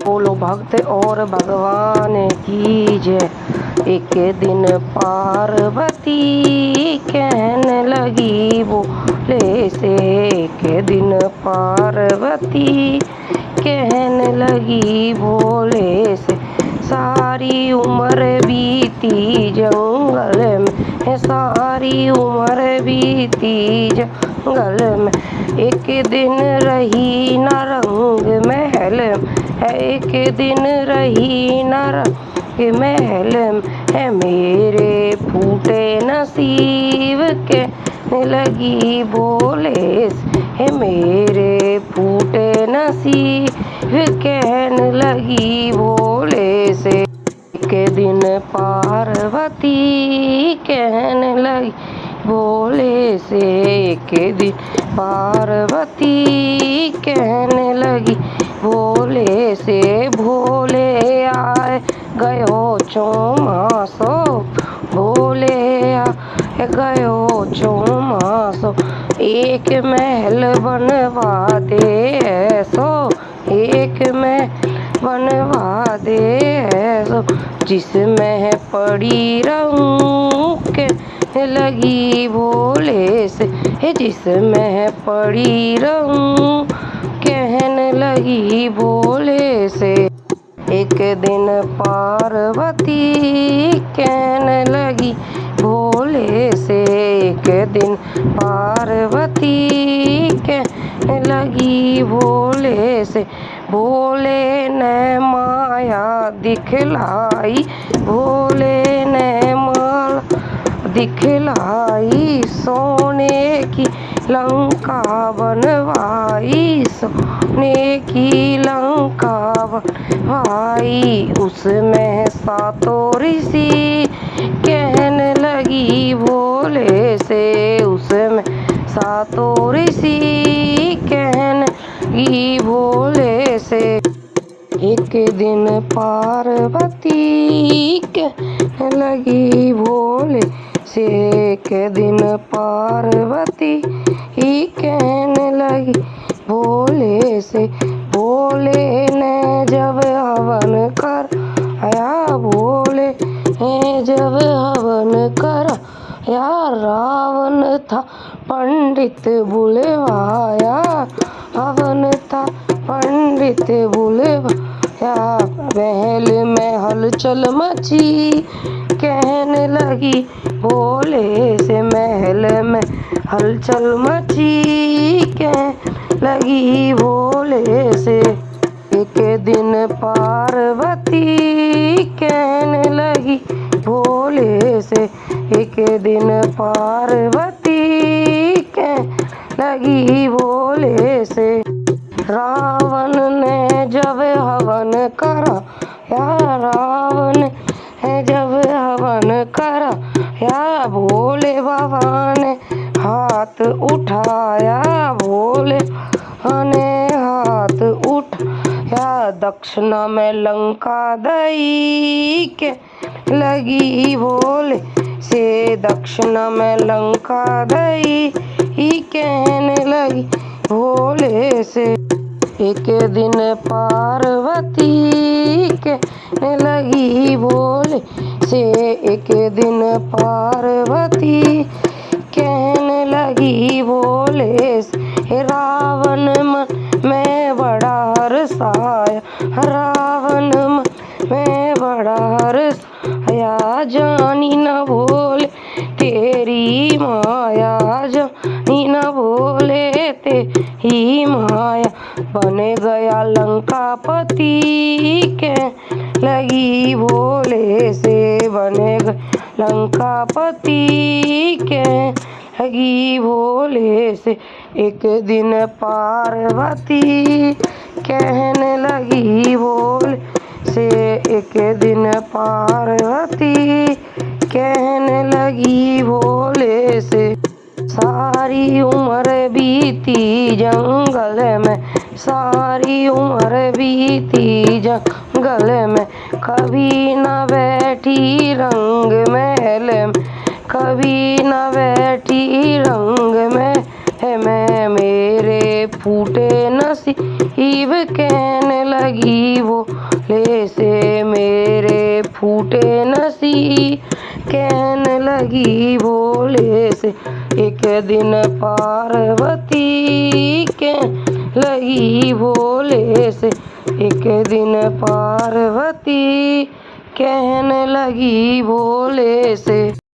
बोलो भक्त और भगवान की जय। एक दिन पार्वती कहने लगी बोले से, एक दिन पार्वती कहने लगी बोले से, सारी उम्र बीती जंगल में, सारी उम्र बीती जंगल में, एक दिन रही न रंग महल में, एक दिन रही न रंग महल में, मेरे फूटे नसीब कहने लगी बोले से, मेरे फूटे नसीब कहने लगी बोले से। एक दिन पार्वती कहने लगी बोले से, एक दिन पार्वती कहने लगी बोले से, भोले आए गयो चौमासो, भोले आए गयो चौमासो, एक महल बनवा दे ऐसो, एक महल बनवा दे ऐसो, जिसमें पड़ी रहूं कहने लगी बोले से, जिसमें पड़ी रहूं कहने लगी बोले से। एक दिन पार्वती कहने लगी भोले से, एक दिन पार्वती कहने लगी भोले से, भोले ने माया दिखलाई, भोले ने माया दिखलाई, सोने की लंका बनवाई, सोने की लंका बनवाई, उसमें सातों ऋषि कहने लगी भोले से, उसमें सातों ऋषि कहने लगी भोले से। एक दिन पार्वती कहने लगी भोले से, एक दिन पार्वती कहने लगी भोले से, भोले ने जब हवन कराया, भोले ने जब हवन कराया, रावण था पंडित बुलवाया, हवन था पंडित बुलवाया, महल में हलचल मची कहने लगी भोले से, महल में हलचल मची कहने लगी भोले से। एक दिन पार्वती कहने लगी भोले से, एक दिन पार्वती कहने लगी भोले से, रावण ने जब हवन कराया, रावण ने जब हवन कराया, भोले बाबा ने हाथ उठाया, भोले बाबा ने हाथ उठाया, दक्षिणा में लंका दई के लगी भोले से, दक्षिणा में लंका दई कहने लगी भोले से। एक दिन पार्वती कहने लगी भोले से, एक दिन पार्वती कहने लगी भोले से, रावण मन में बड़ा हर्षाया, रावण मन में बड़ा हर्षाया, जानी न भोले तेरी माया, जानी न भोले तेरी माया, बने गया लंकापति कहने लगी भोले से, बने गया लंकापति कहने लगी भोले से। एक दिन पार्वती कहने लगी भोले से, एक दिन पार्वती कहने लगी भोले से, सारी उम्र बीती जंगल में, सारी उम्र बीती जंगल में, कभी न बैठी रंग महल में, कभी न बैठी रंग में, मेरे फूटे नसीब ईव कहने लगी भोले से मेरे फूटे नसीब, कहने लगी भोले से एक दिन पार्वती, कहने लगी भोले से एक दिन पार्वती, कहने लगी भोले से।